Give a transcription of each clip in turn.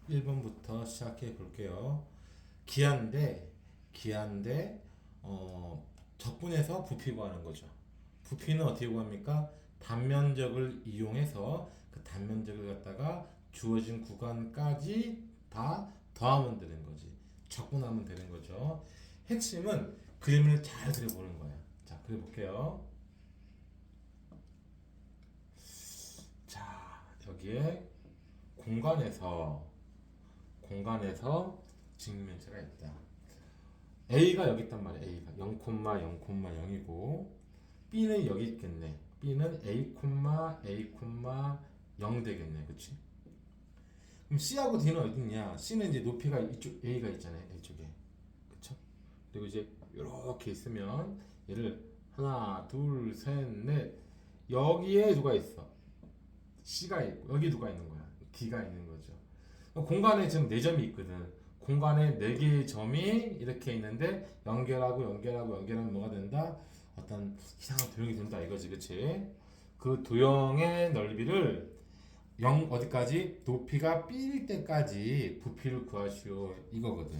1번부터 시작해 볼게요. 기한대 적분해서 부피 구하는 거죠. 부피는 어떻게 구합니까? 단면적을 이용해서 그 단면적을 갖다가 주어진 구간까지 다 더하면 되는 거지. 적분하면 되는 거죠. 핵심은 그림을 잘 그려보는 거야. 자, 그려볼게요. 자, 여기에 공간에서 직면체가 있다. A가 여기 있단 말이야. A가 0,0,0이고 B는 여기 있겠네. B는 A, A, 0 되겠네. 그치? 그럼 C하고 D는 어디 있냐? C는 이제 높이가 이쪽 A가 있잖아요. 이쪽에. 그쵸? 그리고 이제 이렇게 있으면 얘를 하나, 둘, 셋, 넷 여기에 누가 있어? C가 있고 여기 누가 있는 거야? D가 있는 거죠. 공간에 지금 4점이 있거든. 공간에 4개의 점이 이렇게 있는데 연결하면 뭐가 된다? 어떤 이상한 도형이 된다 이거지. 그치? 그 도형의 넓이를 0 어디까지? 높이가 B일 때까지 부피를 구하시오 이거거든.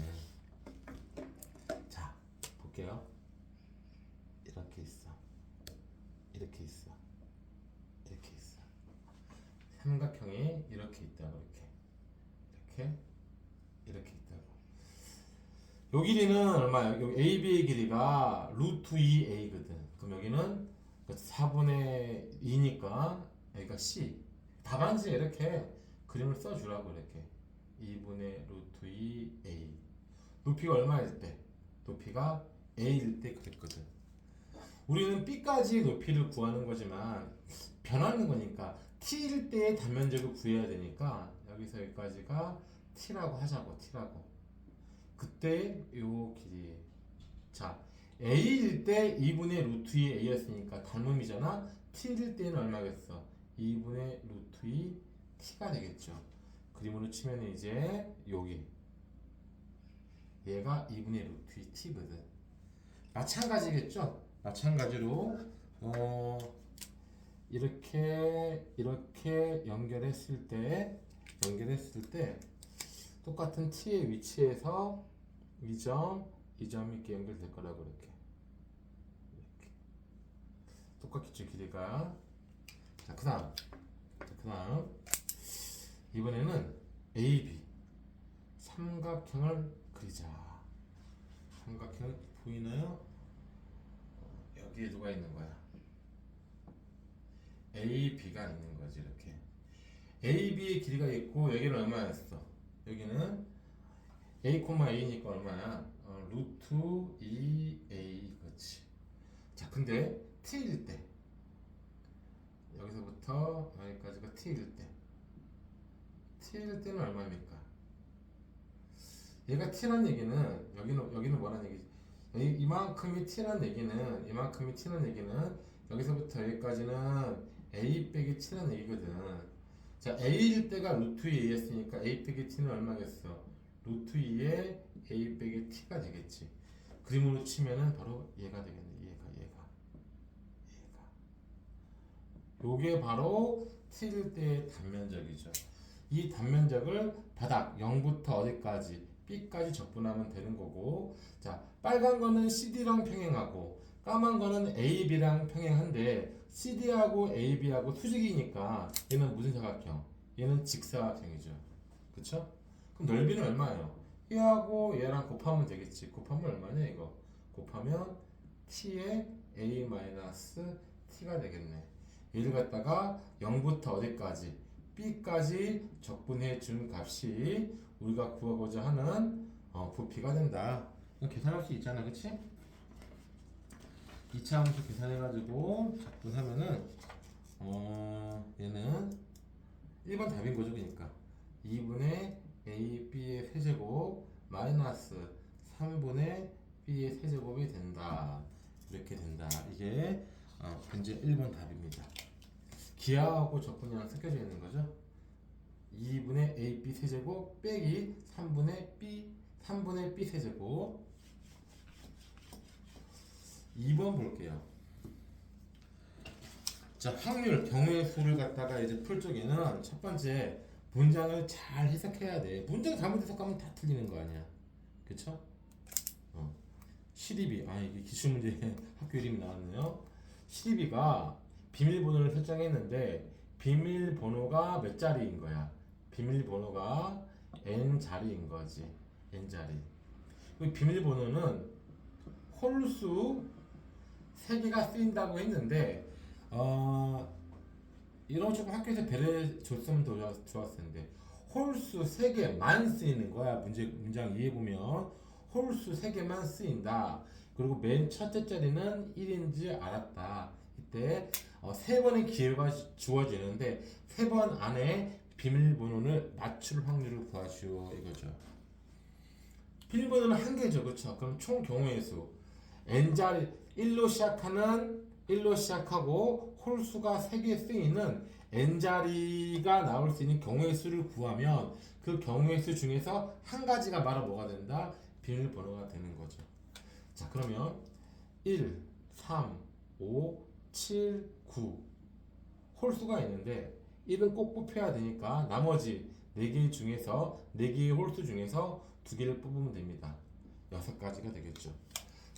자, 볼게요. 이렇게 있어. 이렇게 있어. 이렇게 있어. 삼각형이 이렇게 있다고 이렇게 이렇게 있다고. 요 길이는 얼마야? 여기 AB의 길이가 루트 2A거든. 그럼 여기는 4분의 2니까 여기가 C. 답안지에 이렇게 그림을 써주라고 이렇게. 2분의 루트 2A. 높이가 얼마일 때? 높이가 A일 때 그랬거든. 우리는 B까지 높이를 구하는 거지만 변하는 거니까 T일 때의 단면적을 구해야 되니까 여기서 여기까지가 T라고 하자고. T라고. 그때 요 길이. 자, A일 때 2분의 루트 2 A였으니까 닮음이잖아. T일 때는 얼마겠어? 2분의 루트 2 T가 되겠죠. 그림으로 치면 이제 여기 얘가 2분의 루트 2 T거든. 마찬가지겠죠? 마찬가지로 이렇게 연결했을 때 똑같은 T의 위치에서 이 점이 이렇게 연결될 거라고 이렇게 똑같겠죠 길이가. 자, 그다음 이번에는 AB 삼각형을 그리자. 삼각형 보이나요? 여기에 누가 있는 거야? AB가 있는 거지 이렇게. AB의 길이가 있고 여기는 얼마였어? 여기는 A니까 얼마야? 루트 2A. 그렇지. 자, 근데 T일 때 여기서부터 여기까지가 T일 때는 얼마입니까? 얘가 T란 얘기는 여기는 뭐란 얘기지? 이만큼이 T란 얘기는 여기서부터 여기까지는 A 빼기 T란 얘기거든. 자, A일 때가 루트 2A였으니까 A 빼기 T는 얼마겠어? 루트 2에 A 빼기 T가 되겠지. 그림으로 치면은 바로 얘가 되겠네. 얘가. 요게 바로 T일 때의 단면적이죠. 이 단면적을 바닥 0부터 어디까지? B까지 적분하면 되는 거고. 자, 빨간 거는 CD랑 평행하고 까만 거는 AB랑 평행한데 CD하고 AB하고 수직이니까 얘는 무슨 사각형? 얘는 직사각형이죠. 그쵸? 그럼 넓이는 얼마예요? 얘하고 얘랑 곱하면 되겠지. 곱하면 얼마냐 이거? 곱하면 t의 a-t가 되겠네. 얘를 갖다가 0부터 어디까지? b까지 적분해 준 값이 우리가 구하고자 하는 부피가 된다. 계산할 수 있잖아, 그치? 2차 함수 계산해가지고 적분하면은 얘는 1번 답인 거죠. 그러니까 2분의 a, b의 세제곱 마이너스 3분의 b의 세제곱이 된다. 이렇게 된다. 이게 현재 1번 답입니다. 기하하고 적분이랑 섞여져 있는 거죠. 2분의 a, b 세제곱 빼기 3분의 b 세제곱. 2번 볼게요. 자, 확률, 경우의 수를 갖다가 이제 풀 적에는 첫 번째 문장을 잘 해석해야 돼. 문장 잘못 해석하면 다 틀리는 거 아니야. 그쵸? 시리비, 이게 기출문제 학교 이름이 나왔네요. 시리비가 비밀번호를 설정했는데 비밀번호가 몇 자리인 거야? 비밀번호가 n자리인 거지. n자리. 비밀번호는 홀수 3개가 쓰인다고 했는데 이런 거 조금 학교에서 배려해 줬으면 더 좋았을 텐데 홀수 3개만 쓰이는 거야. 문장 이해해보면 홀수 3개만 쓰인다. 그리고 맨 첫째 자리는 1인지 알았다. 이때 3번의 기회가 주어지는데 3번 안에 비밀번호를 맞출 확률을 구하시오 이거죠. 비밀번호는 한 개죠. 그렇죠? 그럼 총 경우의 수 n자리 1로 시작하고 홀수가 3개 쓰이는 n자리가 나올 수 있는 경우의 수를 구하면 그 경우의 수 중에서 한 가지가 바로 뭐가 된다? 비밀번호가 되는 거죠. 자, 그러면 1, 3, 5, 7, 9 홀수가 있는데 1은 꼭 뽑혀야 되니까 나머지 4개 중에서 4개의 홀수 중에서 2개를 뽑으면 됩니다. 6가지가 되겠죠.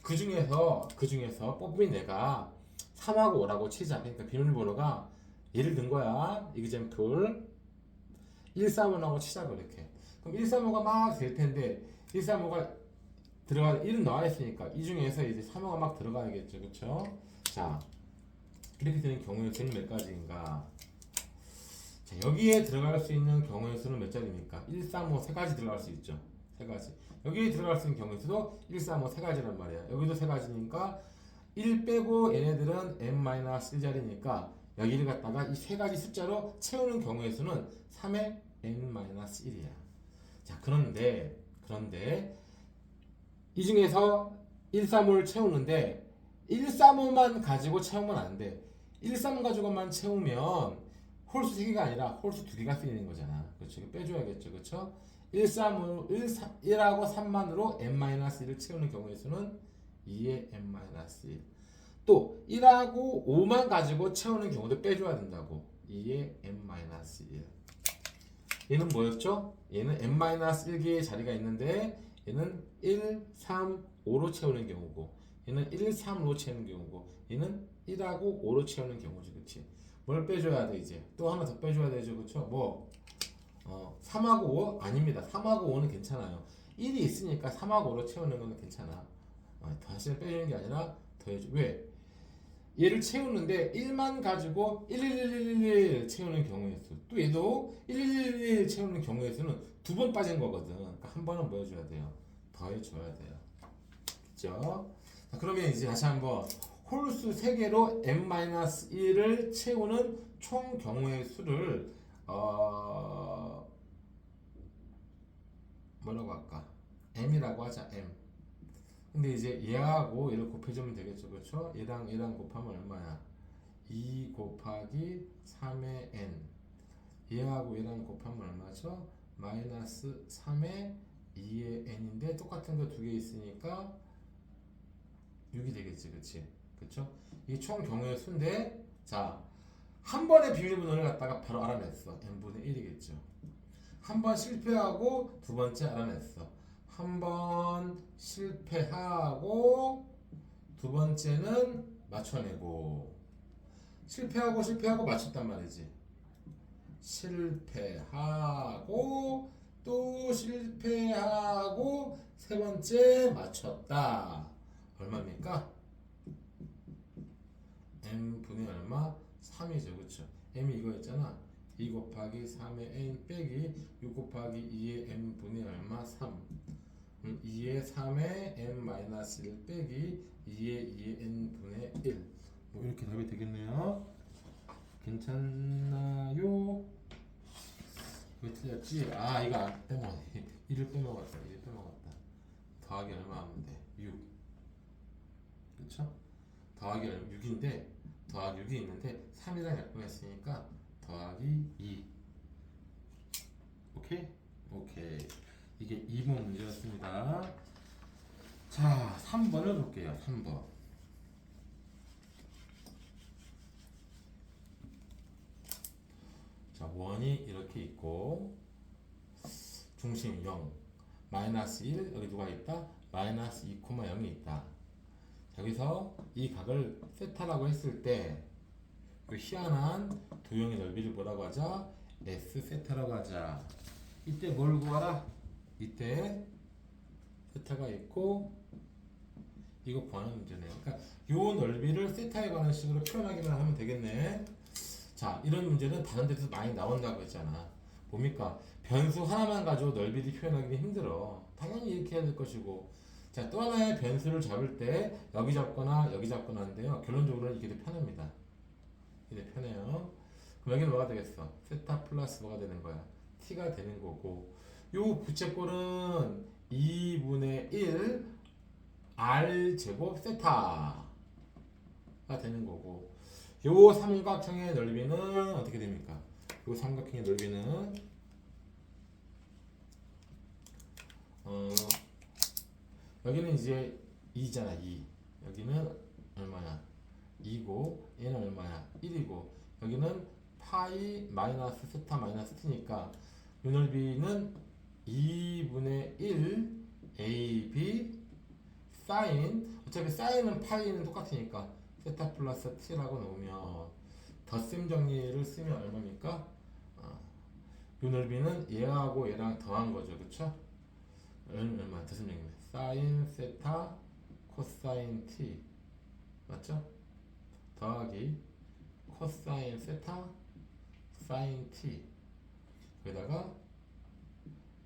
그 중에서 뽑힌 내가 3하고 5라고 치자. 그러니까 비밀번호가 예를 든 거야. example 135하고 치자 그렇게. 그럼 135가 막 될 텐데 135가 들어가 1은 나와 있으니까 이 중에서 이제 3호가 막 들어가야겠죠. 그렇죠? 자, 이렇게 되는 경우의 수는 몇 가지인가? 자, 여기에 들어갈 수 있는 경우의 수는 몇 자리입니까? 1, 3, 5 3가지 들어갈 수 있죠. 3가지. 여기에 들어갈 수 있는 경우의 수도 1, 3, 5 3가지란 말이야. 여기도 3가지니까 1 빼고 얘네들은 n-1자리니까 여기를 갖다가 이 3가지 숫자로 채우는 경우의 수는 3의 n-1이야. 자, 그런데 이 중에서 135를 채우는데 135만 가지고 채우면 안 돼. 135 가지고만 채우면 홀수 3개가 아니라 홀수 2개가 쓰이는 거잖아. 그렇죠? 빼줘야겠죠. 그렇죠? 135, 1하고 3만으로 n-1을 채우는 경우의 수는 2의 n-1. 또 1하고 5만 가지고 채우는 경우도 빼줘야 된다고. 2의 n-1. 얘는 뭐였죠? 얘는 n-1개의 자리가 있는데 얘는 1, 3, 5로 채우는 경우고 얘는 1, 3로 채우는 경우고 얘는 1하고 5로 채우는 경우지. 그치? 뭘 빼줘야 돼 이제? 또 하나 더 빼줘야 되죠. 그쵸? 뭐? 3하고 5? 아닙니다. 3하고 5는 괜찮아요. 1이 있으니까 3하고 5로 채우는 건 괜찮아. 다시는 빼주는 게 아니라 더해줘. 왜? 얘를 채우는데 1만 가지고 11111 채우는 경우의 수. 또 얘도 11111 채우는 경우의 수는 2번 빠진 거거든. 그러니까 한 번은 뭐 해줘야 돼요? 더해줘야 돼요. 그죠? 자, 그러면 이제 다시 한번 홀수 3개로 n-1을 채우는 총 경우의 수를 뭐라고 할까? m이라고 하자. m. 근데 이제 얘하고 얘를 곱해주면 되겠죠. 그렇죠? 얘랑 곱하면 얼마야? 2 곱하기 3의 n. 얘하고 얘랑 곱하면 얼마죠? 마이너스 3의 2의 n인데 똑같은 거 2개 있으니까 6이 되겠지. 그치? 그쵸? 이게 총 경우의 수인데 자, 한 번의 비밀번호를 갖다가 바로 알아냈어. n분의 1이겠죠. 한 번 실패하고 두 번째 알아냈어. 한 번 실패하고 두 번째는 맞춰내고 실패하고 맞췄단 말이지. 실패하고 또 실패하고 세 번째 맞췄다. 얼마입니까? m분의 얼마? 3이죠. 그쵸? m이 이거 있잖아. 2 곱하기 3의 n 빼기 6 곱하기 2의 n분의 얼마? 3. 2의 3의 n-1 빼기 2의 n분의 1. 뭐 이렇게 답이 되겠네요. 괜찮나요? 왜 틀렸지? 이거 빼먹었네. 1을 빼먹었다. 더하기 얼마 하면 돼? 6. 그쵸? 더하기 6인데 더하기 6이 있는데 3이랑 약분했으니까 더하기 2. 오케이? 이게 2번 문제였습니다. 자, 3번을 볼게요. 3번. 자, 원이 이렇게 이렇게 있고 중심 0 마이너스 1 여기 누가 있다? 마이너스 2, 0이 있다. 여기서 이 각을 세타라고 했을 때 그 희한한 도형의 넓이를 뭐라고 하자? S 세타라고 하자. 이때 뭘 구하라? 이때 세타가 있고 이거 구하는 문제네요. 그러니까 요 넓이를 세타에 관한 식으로 표현하기만 하면 되겠네. 자, 이런 문제는 다른 데서 많이 나온다고 했잖아. 뭡니까? 변수 하나만 가지고 넓이를 표현하기는 힘들어. 당연히 이렇게 해야 될 것이고. 자, 또 하나의 변수를 잡을 때 여기 잡거나 여기 잡거나 하는데요. 결론적으로는 이게 더 편합니다. 이게 더 편해요. 그럼 여기는 뭐가 되겠어? 세타 플러스 뭐가 되는 거야? t가 되는 거고. 요 부채꼴은 2분의 1 r 제곱 세타가 되는 거고. 요 삼각형의 넓이는 어떻게 됩니까? 요 삼각형의 넓이는 여기는 이제 2잖아. 2. 여기는 얼마야? 2고 얘는 얼마야? 1이고 여기는 파이 마이너스 세타 마이너스 t니까 요 넓이는 2분의 1 ab 사인 어차피 사인은 파이는 똑같으니까 세타 플러스 t라고 놓으면 덧셈 정리를 쓰면 얼마입니까? 요 넓이는 얘하고 얘랑 더한 거죠. 그쵸? 얼마? 덧셈 정리 사인 세타 코사인 t 맞죠? 더하기 코사인 세타 사인 t 여기다가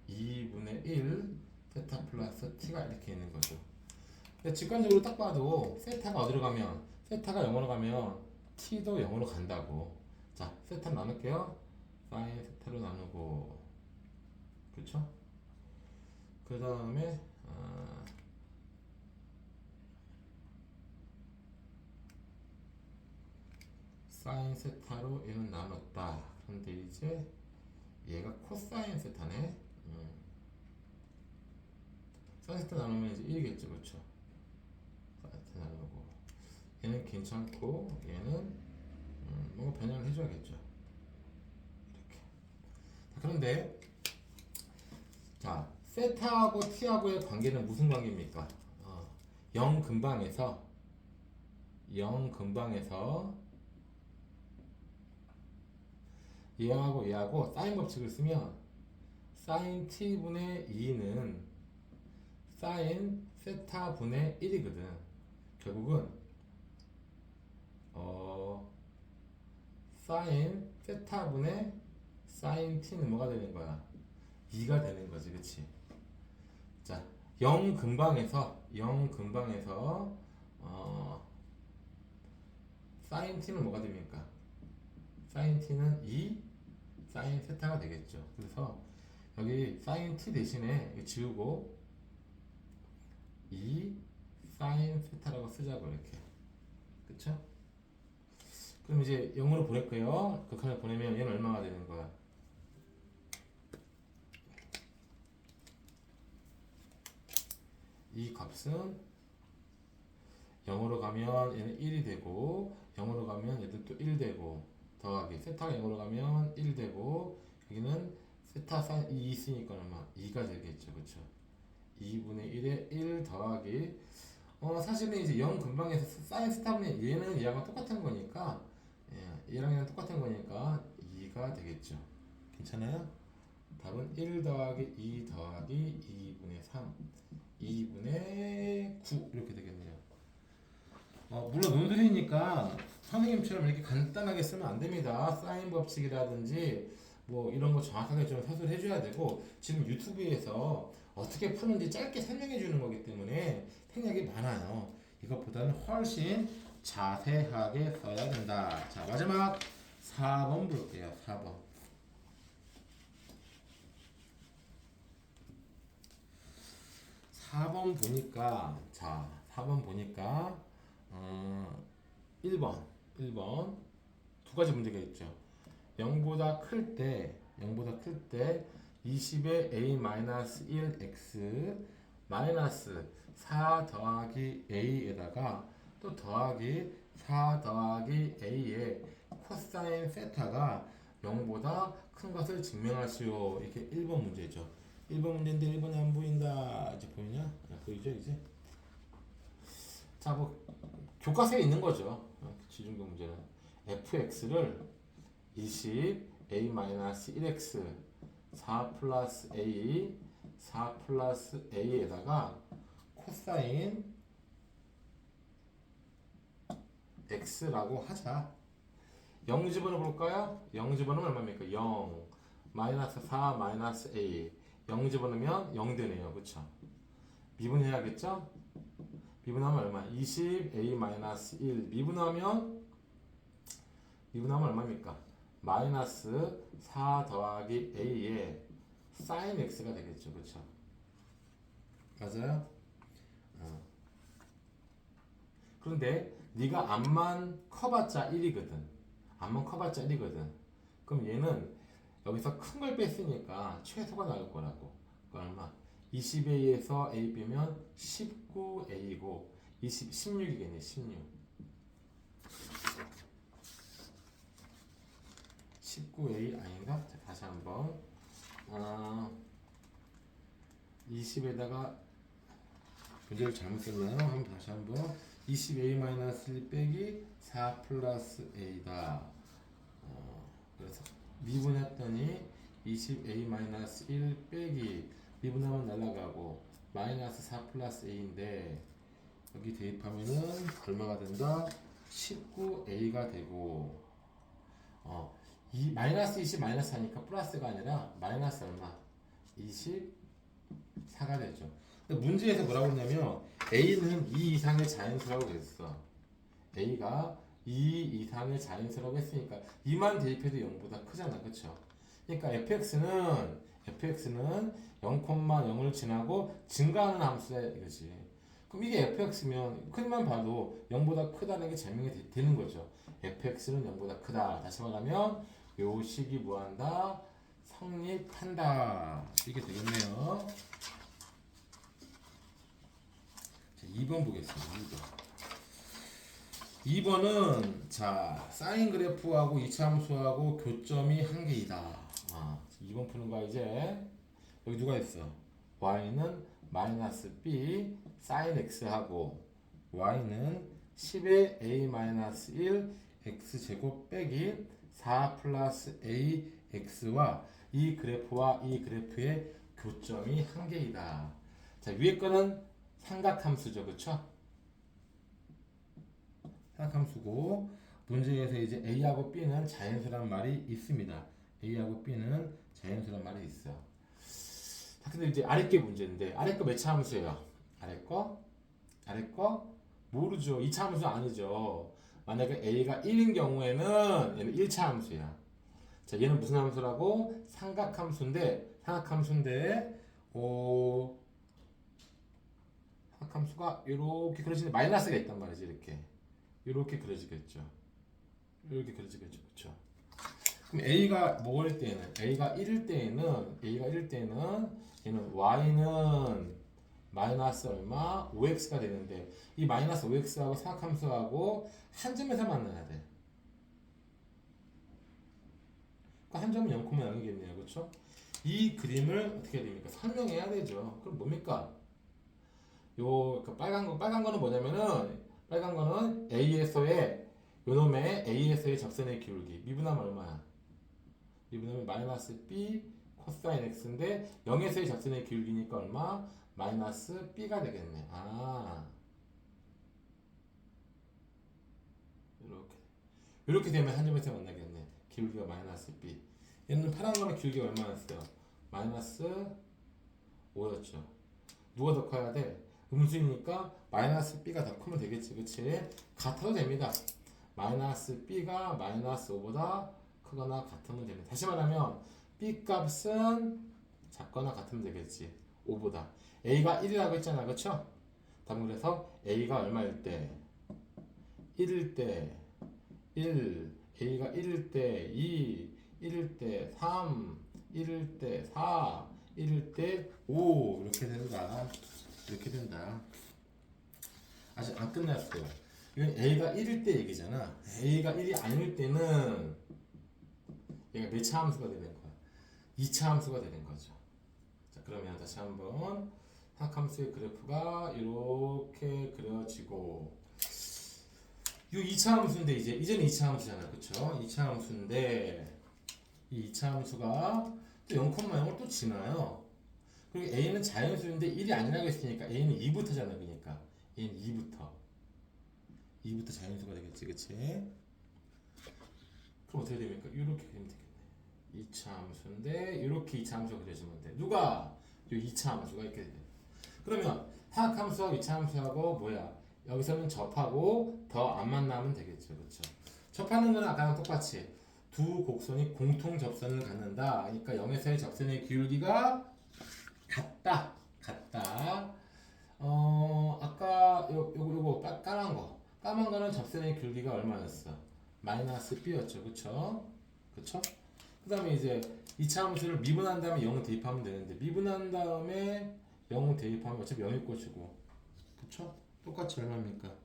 2분의 1 세타 플러스 t가 이렇게 있는 거죠. 근데 직관적으로 딱 봐도 세타가 어디로 가면 세타가 0으로 가면 t도 0으로 간다고. 자, 세타 나눌게요. 사인 세타로 나누고 그쵸? 그 다음에 사인 세타로 얘는 나눴다. 그런데 이제 얘가 코사인 세타네. 사인 세타 나누면 이제 1이겠죠. 그쵸? 사인 세타 나누고 얘는 괜찮고 얘는 뭔가 변형을 해줘야겠죠. 이렇게. 자, 그런데 자 세타하고 t하고의 관계는 무슨 관계입니까? 0 근방에서 얘하고 사인 법칙을 쓰면 사인 t분의 2는 사인 세타분의 1이거든. 결국은 사인 세타분의 사인 t는 뭐가 되는 거야? 2가 되는 거지. 그치? 자, 0 근방에서 사인 t는 뭐가 됩니까? 사인 t는 2 사인 세타가 되겠죠. 그래서 여기 사인 t 대신에 이거 지우고 2 사인 세타라고 쓰자고 이렇게. 그쵸? 그럼 이제 0으로 보낼 거예요. 극한을 보내면 얘는 얼마가 되는 거야? 이 값은 0으로 가면 얘는 1이 되고 0으로 가면 얘도 또 1 되고 더하기 세타가 0으로 가면 1 되고 여기는 세타 사인 2 있으니까 얼마? 2가 되겠죠. 그쵸? 2분의 1에 1 더하기 사실은 이제 0 근방에서 사인 세타분의 얘는 얘랑 똑같은 거니까 얘랑 얘랑 똑같은 거니까 2가 되겠죠. 괜찮아요? 답은 1 더하기 2 더하기 2분의 3 2분의 9 이렇게 되겠네요. 물론 논술이니까 선생님처럼 이렇게 간단하게 쓰면 안 됩니다. 사인 법칙이라든지 뭐 이런 거 정확하게 좀 서술해 줘야 되고 지금 유튜브에서 어떻게 푸는지 짧게 설명해 주는 거기 때문에 생략이 많아요. 이것보다는 훨씬 자세하게 써야 된다. 자, 마지막 4번 볼게요. 4번. 4번 보니까 자 4번 보니까 1번 두 가지 문제가 있죠. 0보다 클 때 20의 a-1x 마이너스 4 더하기 a에다가 또 더하기 4 더하기 a의 코사인 세타가 0보다 큰 것을 증명하시오. 이게 1번 문제죠. 1번 문제인데 1번이 안 보인다. 이제 보이냐? 보이죠 이제? 자, 뭐 교과서에 있는 거죠. 지중교 문제는 fx를 20a-1x 4 플러스 a 4 플러스 a에다가 코사인 x라고 하자. 0 집어넣어볼까요? 0 집어넣으면 얼마입니까? 0 마이너스 4 마이너스 a 0 집어넣으면 0 되네요. 그쵸? 미분해야겠죠? 미분하면 얼마? 20a 마이너스 1 미분하면 얼마입니까? 마이너스 4 더하기 a에 sin x가 되겠죠. 그쵸? 맞아요? 그런데 네가 앞만 커봤자 1이거든. 앞만 커봤자 1이거든. 그럼 얘는 여기서 큰 걸 뺐으니까 최소가 나올 거라고. 그러니까 얼마? 20a에서 a 빼면 19a고 16이겠네. 19a 아닌가? 자, 다시 한번 20에다가 문제를 잘못 썼나요? 한번 다시 한번 20a-1 빼기 4 플러스 a다. 그래서 미분했더니 20a-1 빼기 미분하면 날라가고 마이너스 4 플러스 a인데 여기 대입하면은 얼마가 된다? 19a가 되고 이 마이너스 20 마이너스 하니까 플러스가 아니라 마이너스 얼마? 24가 되죠. 근데 문제에서 뭐라고 했냐면 a는 2 이상의 자연수라고 했어. a가 2 이상의 자연수라고 했으니까 2만 대입해도 0보다 크잖아. 그쵸? 그러니까 fx는 0,0을 지나고 증가하는 함수야 이거지. 그럼 이게 fx면 크기만 봐도 0보다 크다는 게 증명이 되는 거죠. fx는 0보다 크다. 다시 말하면 요 식이 뭐한다? 성립한다. 이게 되겠네요. 자, 2번 보겠습니다. 2번은 자 사인 그래프하고 이차함수하고 교점이 한 개이다. 2번 푸는 거야 이제. 여기 누가 있어? y는 마이너스 b 사인 x하고 y는 10의 a-1 x제곱 빼기 4 플러스 a x와 이 그래프와 이 그래프의 교점이 한 개이다. 자, 위에 거는 삼각함수죠. 그쵸? 삼각함수고 문제에서 이제 a하고 b는 자연수란 말이 있습니다. a하고 b는 자연수란 말이 있어. 자, 근데 이제 아래 게 문제인데 아래 거 몇 차 함수예요? 아래 거 모르죠. 2차 함수 아니죠. 만약에 a가 1인 경우에는 얘는 1차 함수야. 자, 얘는 무슨 함수라고? 삼각함수인데 삼각함수가 이렇게 그려지는 마이너스가 있단 말이지. 이렇게 그려지겠죠. 이렇게 그려지겠죠. 그렇죠? 그럼 a가 뭐일 때는 a가 1일 때는 얘는 y는 마이너스 얼마? 5x가 되는데 이 마이너스 5x하고 삼각함수하고 한 점에서 만나야 돼. 그러니까 한 점은 0,0이겠네요. 그렇죠? 이 그림을 어떻게 해야 됩니까? 설명해야 되죠. 그럼 뭡니까? 그 빨간 거는 뭐냐면은 빨간 거는 a에서의 요놈의 a에서의 접선의 기울기 미분하면 얼마야? 미분하면 마이너스 b 코사인 x인데 0에서의 접선의 기울기니까 얼마? 마이너스 b가 되겠네. 이렇게 되면 한 점에서 만나겠네. 기울기가 마이너스 b. 얘는 파란 거는 기울기가 얼마였어요? 마이너스 5였죠. 누가 더 커야 돼? 음수이니까 마이너스 b가 더 크면 되겠지. 그치? 같아도 됩니다. 마이너스 b가 마이너스 5보다 크거나 같으면 됩니다. 다시 말하면 b 값은 작거나 같으면 되겠지. 5보다. a가 1이라고 했잖아. 그쵸? 다음 그래서 a가 얼마일 때? 1일 때 1, a가 1일 때 2, 1일 때 3, 1일 때 4, 1일 때 5 이렇게 된다. 아직 안 끝났어요. 이건 a가 1일 때 얘기잖아. a가 1이 아닐 때는 얘가 몇 차 함수가 되는 거야? 2차 함수가 되는 거죠. 자, 그러면 다시 한번 사각함수의 그래프가 이렇게 그려지고 이 2차 함수인데 이제는 2차 함수잖아. 그쵸? 2차 함수인데 이 2차 함수가 또 0,0을 또 지나요. 그리고 a는 자연수인데 1이 아니라고 했으니까 a는 2부터잖아. 그러니까 a는 2부터 자연수가 되겠지. 그치? 그럼 어떻게 됩니까? 이렇게 그리면 되겠네. 2차 함수인데 이렇게 2차 함수가 그려지면 돼. 누가? 이 2차 함수가 이렇게 돼. 그러면 사각함수하고 2차 함수하고 뭐야? 여기서는 접하고 더 안 만나면 되겠죠. 그렇죠? 접하는 거는 아까랑 똑같이 두 곡선이 공통 접선을 갖는다. 그러니까 0에서의 접선의 기울기가 같다. 아까 요거 까만 거는 접선의 기울기가 얼마였어? 마이너스 b였죠. 그쵸? 그 다음에 이제 2차 함수를 미분한 다음에 0을 대입하면 되는데 미분한 다음에 0을 대입하면 어차피 0일 것이고 그쵸? 똑같이 얼마입니까?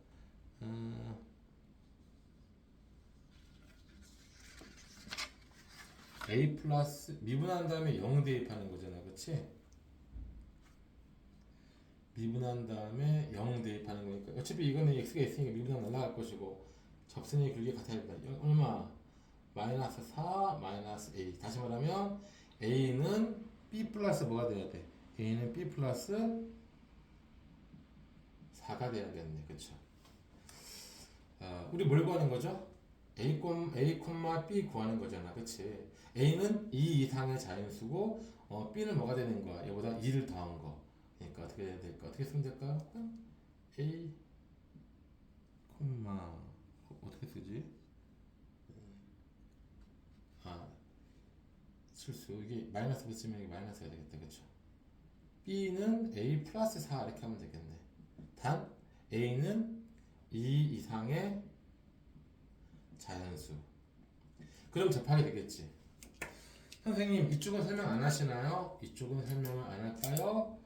a 플러스 미분한 다음에 0 대입하는 거잖아. 그치? 미분한 다음에 0 대입하는 거니까 어차피 이거는 x가 있으니까 미분하면 날라갈 것이고 접선의 길이가 같아야 된다. 얼마? 마이너스 4 마이너스 a. 다시 말하면 a는 b 플러스 뭐가 돼야 돼? a는 b 플러스 4가 돼야겠네. 그쵸? 우리 뭘 구하는 거죠? a, b 구하는 거잖아. 그치? a는 2 이상의 자연수고 b는 뭐가 되는 거야? 얘보다 2를 더한 거. 그러니까 어떻게 해야 될까? 어떻게 쓰면 될까? a, 어떻게 쓰지? 실수. 이게 마이너스 붙이면 이게 마이너스가 되겠다. 그쵸? b는 a 플러스 4 이렇게 하면 되겠네. 단 a는 2 이상의 자연수. 그럼 접하게 되겠지. 선생님 이쪽은 설명 안 하시나요? 이쪽은 설명을 안 할까요?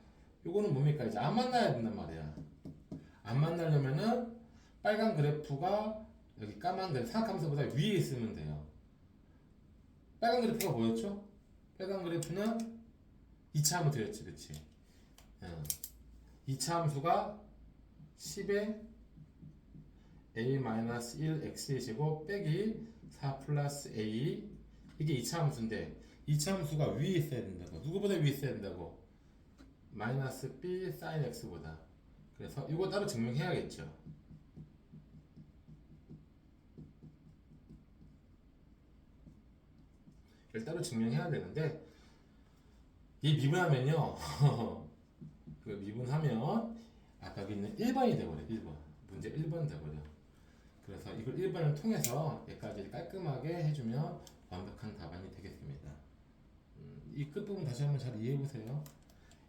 요거는 뭡니까? 이제 안 만나야 된단 말이야. 안 만나려면은 빨간 그래프가 여기 까만 그래프 사각함수보다 위에 있으면 돼요. 빨간 그래프가 뭐였죠? 빨간 그래프는 2차 함수였지. 그치? 2차 함수가 10에 a-1 x의 제곱 빼기 4 플러스 a 이게 2차 함수인데 2차 함수가 위에 있어야 된다고. 누구보다 위에 있어야 된다고? 마이너스 b sin x보다. 그래서 이거 따로 증명해야겠죠. 이걸 따로 증명해야 되는데 이 미분하면요. 그 미분하면 아까 여기 있는 1번이 돼버려. 1번. 문제 1번 돼버려. 그래서 이걸 1번을 통해서 여기까지 깔끔하게 해주면 완벽한 답안이 되겠습니다. 이 끝부분 다시 한번 잘 이해해보세요.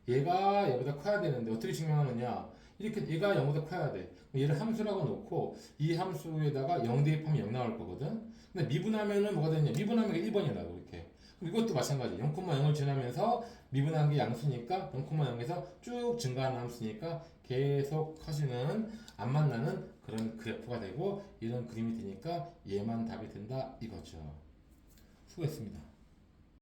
얘가 얘보다 커야 되는데 어떻게 증명하느냐? 이렇게 얘가 0보다 커야 돼. 얘를 함수라고 놓고 이 함수에다가 0 대입하면 0 나올 거거든. 근데 미분하면은 뭐가 되냐? 미분하면 1번이라고 이렇게. 그럼 이것도 마찬가지. 0,0을 지나면서 미분한 게 양수니까 0,0에서 쭉 증가하는 함수니까 계속 하시는 안 만나는 그런 그래프가 되고 이런 그림이 되니까 얘만 답이 된다 이거죠. 수고했습니다.